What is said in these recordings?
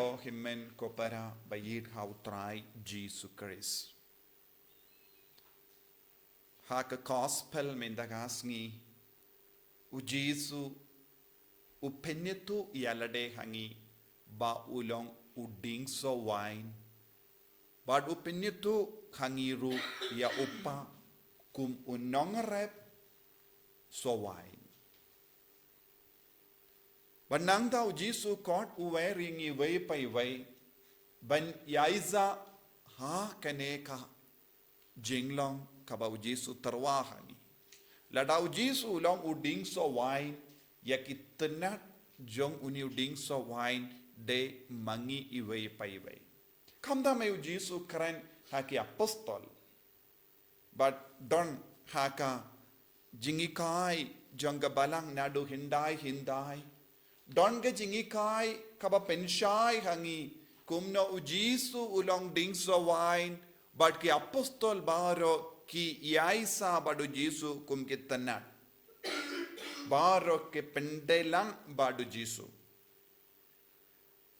lo himen ko para bayit hautrai Jisu Christ. Haka gospel mendagasngi u Jisu u penyetu yalade hangi ba ulong uding so wine. Bad u penyetu hangiru ya upa kum unongrep so wine. Banang tau Jisu kot uweringi way pay way ban yaiza ha kaneka jinglong kabaw Jisu tarwahani ladaw Jisu long uding so wine yakitnat jong uni uding so wine de mangi iway pay way kamda may Jisu karen haki apostol but don haka jingikai jongga balang nadu hindai Don ke jingi kai kaba penshai hangi kumno ujisu ulong ding so wine but ki apostol baro ki yaisa badu Jisu kum ki Tnat baro ke pendelang badu Jisu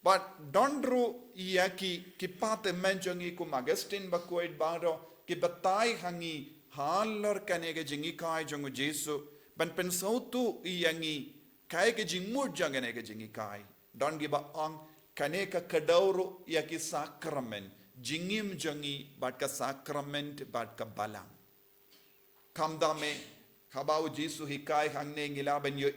but don ru yaki ki pate menjongi kum Augustine Bakhuid baro ki batai hangi halor kanege jingi kai jongu Jisu ban pensautu yangi Kaya ke jingmur jangan ke jingi kai. Don giba ang kaneka kadauro ya ki sakrament. Jingim jangi bat ka sakrament bat ka balang. Kamda me kabau Jisu hikai hangne ngilaban yo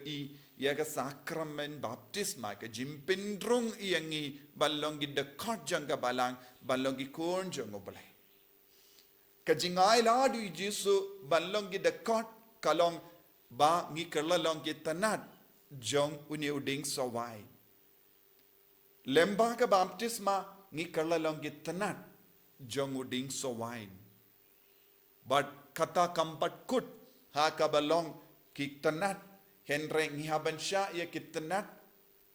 ya ka sakrament baptisma ka jimpindrung iyangi balongi dekat jangka balang balongi kon jango balai. Ka jingai ladu Jisu balongi dekat kalong ba ngi kerlalong ki Tnat jong uni uding so wine. Lemba ka baptisma ngi kerlalong ki Tnat jong uding so wine. But kata kampat kut ha ka balong ki Tnat henre ngi haban sya ya ki Tnat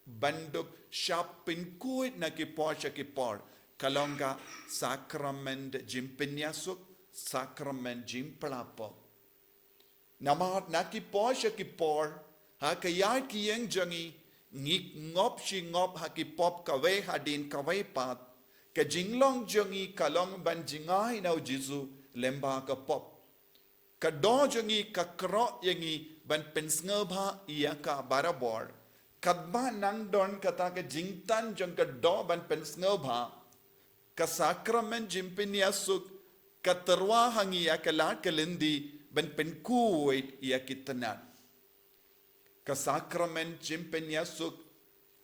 banduk syapin kuit na ki por kalonga sakrament jimpinyasuk sakrament jimpelapo. Namat na ki por ha kayat ki yang jangi ngik ngop shi ngop ha ki pop kawai hadin kawai pat ka jinglong jangi kalong ban jingai nau Jisu lemba ka pop ka do jangi ka kro yangi ban pensngba iya ka barabor kadba nang don kata ka jingtan jong ka do ban pensngba ka sakrament jimpiniasuk ka terwa hangi ya ka lat kalindi ban penkuit iya ki Tnat ka sakrament jimpenyasuk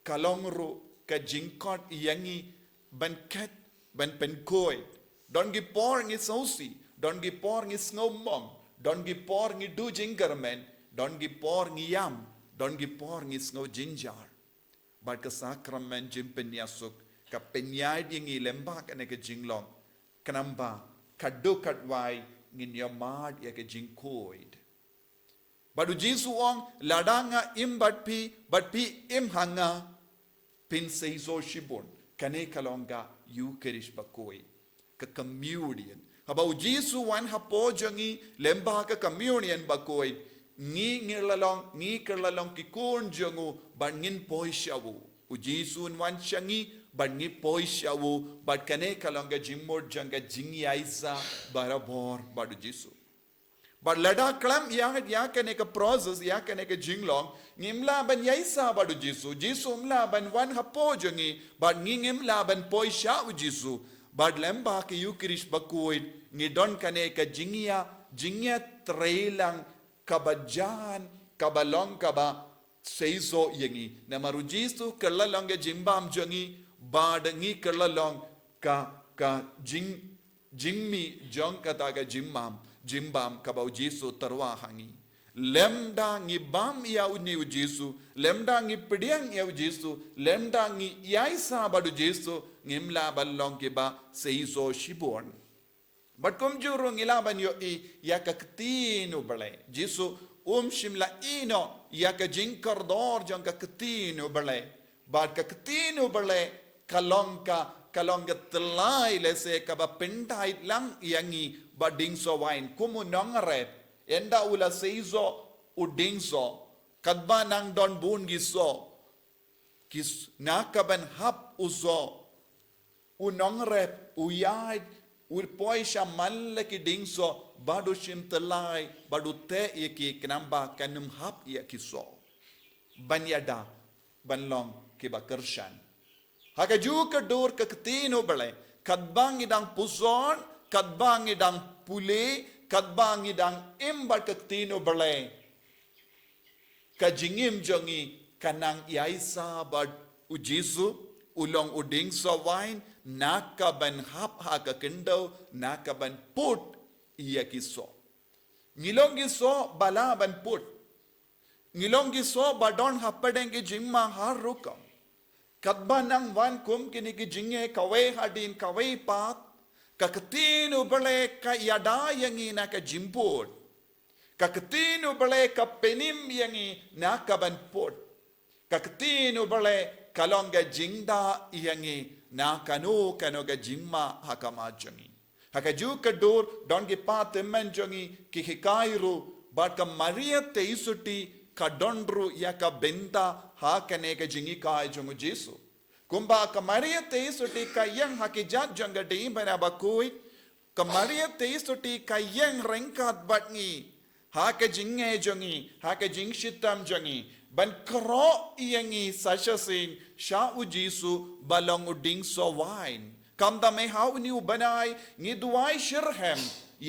kalongru ka jingkot yangi ban ket ban penkoi don gi por ngi sausi don gi por ngi snowmong don gi por ngi du jingermen don gi por ngi yam don gi por ngi snow jinjar but ka sakrament jimpenyasuk ka penyai yangi lemba ka ne ka jinglong kanamba kadu katwai ngin yamad ya ka jingkoid Badu Jisu ong ladanga im but pi im hanga pin seizo shibon kane kalonga Ïukharist Bakhuid ka communion habau Jisu wan hapo jangi lemba ka communion Bakhuid ngi kerlalong ki kun jangu bangin poishawu u Jisu wan shangi bangi poishawu but kane kalonga jimmor janga jingi aisa barabor badu Jisu But lada klam ya kene ka process ya kene ka jinglong ngimla ban yaisa badu Jisu mla ban wan hapo jangi but ngimla ban poisha u Jisu but lemba ka Ïukharist Bakhuid ngi don kane ka jingia trailang kabajan kabalong kaba seiso yangi na maru Jisu kerlalong ga jimbam jangi bad ngi kerlalong ka jingmi jong kata ka jimbam kabau Jisu tarwa hangi lemda ngi bam ya uni Jisu lemda ngi pidiang ya Jisu lemda ngi yaisa badu Jisu ngimla balong ke ba seiso shibon but kum juru ngilaban yo ya ka ktinu bale Jisu shimla ino ya ka jinkar dor jong ka ktinu bale but ka ktinu bale kalonga telai lese kaba pendai lang yangi bading so wine kumu nongrep enda ula seizo uding so kadba nang don bungi so kis nakaban hap uzo unong rep uyay urpoy siya malaki dingso badu shim telai badu te yaki kenamba kanum hap yakiso banyada banlong kiba kershan haka juga dur kektino bale kadbang idang puzon kadbang idang pule kadbang idang imbar kektino bale kajingim jongi kanang yaisa bad ujisu ulong uding so wine nakaban hap haka kendo nakaban put iyakiso ngilongiso balaban put ngilongiso badon hapadengi jingma harukam kadbanang wan kum kiniki jinge kawe hadin kawe pat kakatinu bale ka yada yangi naka jimput kakatinu bale ka penim yangi nakaban put kakatinu bale kalonga jingda yangi na kanu kanoga jingma hakamajangi hakaju kadur dongi patemen jongi kihikairu batka maria teisuti kadondru yaka benda hakanega jingi kai jongu Jisu kumba ka maria teisuti kayang hakijat jonga deimbana Bakhuid ka maria teisuti kayang rengkat batngi haka jinge jongi haka jingshitam jongi ban kro iyangi sashasin sha ujisu balong uding so wine kamda me how ni ubanai ni duai shirhem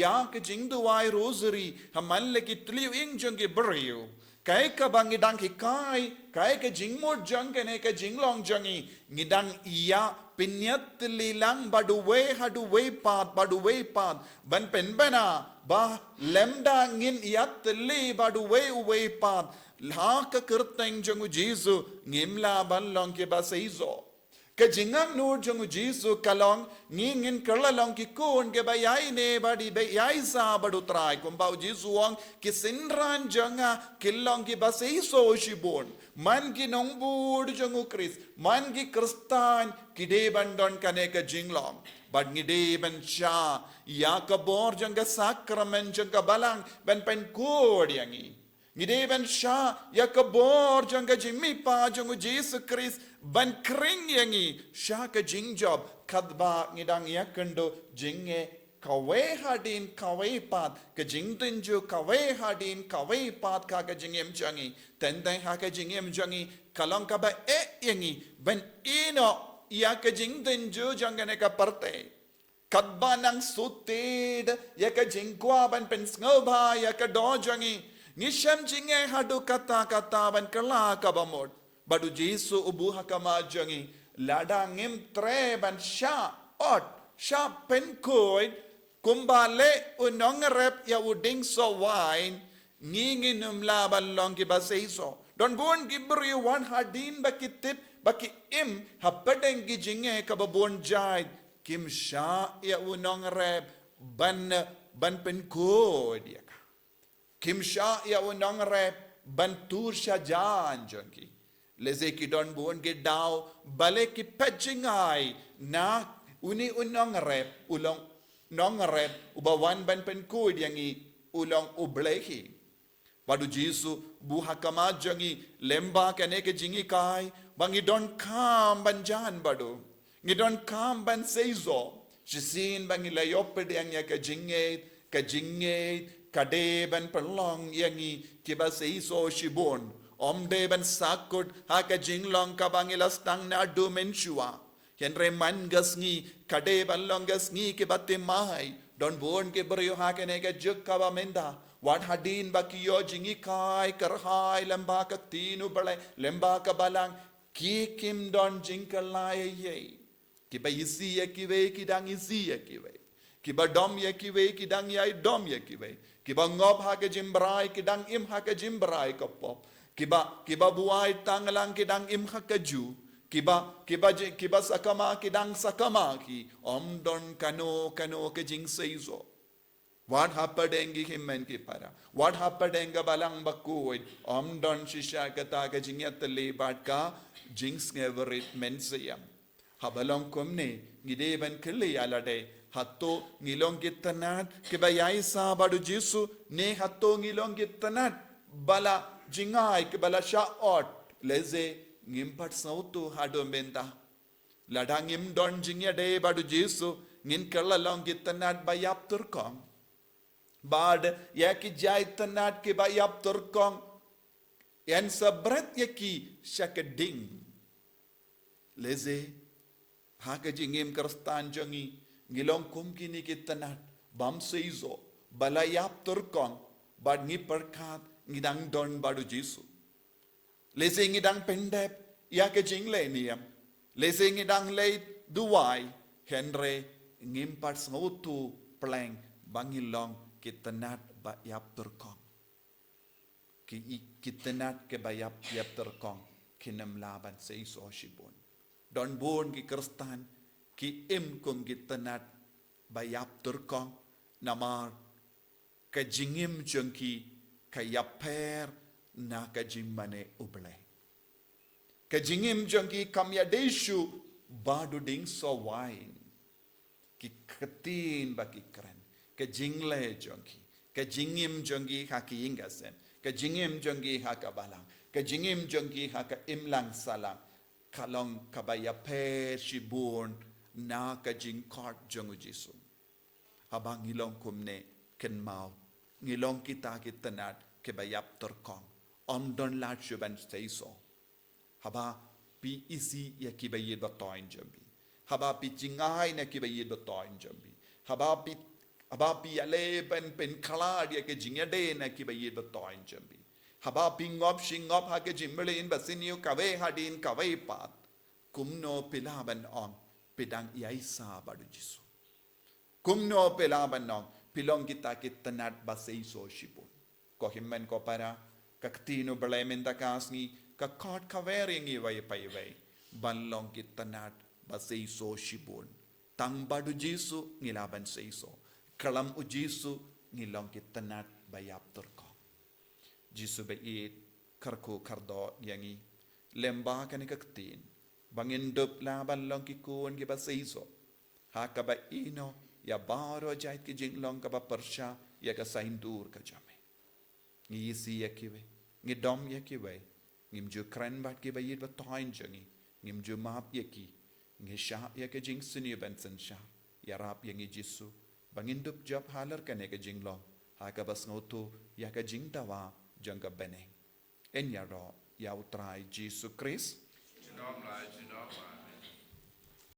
ya ke jing duai rosary hamalle ki tliu ing jongi brio kai ka bangi dang hikai kai ka jing mo jang ne ka jing long jangi ngidang iya pinyat lilang badu we pat ban pen bana ba lemda ngin yat li badu we pat laka kerteng jongu Jisu ngimla banlong ke basaizo ke jingam nur jongu Jisu kalong ngingin kerlalong ki kun ke bayai ne badi bayai sa badu trai kumbau Jisu wong ki sinran jonga kilong ki basaizo shibon man ki nongbud jongu Christ man ki kristan ki de bandon kane ka jinglong bad ngide ban sha yakabor jonga sakramen jonga balang ban pen kod yangi Ngideban sha yakabor janga jimmi pa jangu Jisu Christ ban kring yangi sha ka jingjob kadba ngidang yakendo jinge kawe hadin kawe pat ka jingdinju kawe hadin kawe pat ka jingem jangi tendang ha ka jingem jangi kalong ka ba yangi ban ino yak jingdinju janga ne ka parte kadba nang suted yak jingkwa ban pen sngoba yak do jangi Nisham jinge hadu kata ban kala kabamod badu Jisu ubu hakama jangi ladangim tre ban sha ot sha penkoid kumbale unong rep ya uding so wine nginginum laban long ki basaiso don bon gibri one hadin bakitip baki im hapadeng gi jinge kababon jai kim sha ya unong rep ban penkoid ya Kimsha ya unong rep bantur sha jan jonki leze ki don bon ge daw bale ki pejingai na uni unong rep ulong nong rep ubawan ban pen kud yangi ulong ublehi wadu Jisu buha kama jangi lemba kane ke jingi kai bangi don kam banjan badu ngi don kam ban seizo shisin bangi layoped yang ya ka jinge kadeban perlong yangi kiba seiso shibon omdeban sakut haka jinglong kabangila stang na du menshua henre man gasngi kadeban long gasngi kibate mai don bon ke brio haka ne ga juk kaba menda wat hadin bakiyo jingi kai karhai lamba ka tinu bale lamba ka balang ki kim don jinkalai ye kiba isi kiwe kidang isi kiwe kiba dom kiwe kidang yai dom kiwe kiba ngob ha ke jimbrai kidang im ha ke jimbrai kopop kiba buai tanglang kidang im ha ke ju kiba sakama kidang sakama ki omdon kano ke jing seizo what happened himmen ki para what happened balang Bakhuid omdon shisha kata ke jingyat le batka jings neverit mensayam habalong komne ngideban kille alade hatto ngilong Tnat kibayai sa badu Jisu ne hatto ngilong Tnat bala jingai kibala sha ot leze ngimpat sautu hadom benta. Ladang ngim don jingya de badu Jisu ngin kerlalong gitanat iaptyrkhong. Bad yaki jai tanat ke iaptyrkhong. Yan sabret yaki syakading. Leze haka jingim kerstan jangi ngilong kum kini kitanat bam seizo bala iaptyrkhong bad ngi perkat ngidang don badu Jisu. Leze ngidang pendep yaka jingle niyam. Leze ngidang leit duwai henre ngimpat sautu pleng bangilong kitanat iaptyrkhong. Kitanat ke iaptyrkhong kinam laban seiso shibon. Don bon ki kerstan ki im kum kitanat iaptyrkhong namar ka jingim jengki ka yaper na ka jimmane uble. Ka jingim jengki kam yadeshu badu ding so wine. Ki ketin baki keren. Ka jingle jengki. Ka jingim jengki haki ingasen. Ka jingim jengki haka balang. Ka jingim jengki haka imlang salang. Kalong kabaya per shibun na ka jingkart jengu Jisu. Habang ngilong kumne ken mau. Ngilong kita kitanat ke iaptyrkhong. Don lat shuban seiso. Haba pi isi ya kibayid batoin jambi. Haba pi jingai na kibayid batoin jambi. Haba pi alepen pen kalad ya ke jingade na kibayid batoin jambi. Haba pi ngop shingop ha ke jimmelin basiniu kawe hadin kawe pat. Kumno pilaban on pidang iaisa badu Jisu. Kumno pilaban on pilong kita kitanat baseiso shibun. Ko himmen ko para kaktino balemen takasni ka kart kavering iway payway banlong kitanat baseiso shibun. Tang badu Jisu ngilaban seiso. Kalam u Jisu ngilong kitanat iaptyrkhong. Jisu bait karku kardo yangi lemba kani kaktin. Bangindup laban long kikun ki baseiso. Hakaba ino ya baro jait ki jinglong ka persya ya ka saindur ka jame. Ngisi ya kiwe. Ngidom ya kiwe. Ngimju kren bat ki bayid batoin jangi. Ngimju map ya ki. Ngishap ya ka jing sinu bensen sya. Ya rap ya ngi Jisu. Bangindup job halar ka ne ka jinglong. Haka bas ngoto ya ka jing dawa jangka beneng. En ya ro ya utrai Jisu Christ.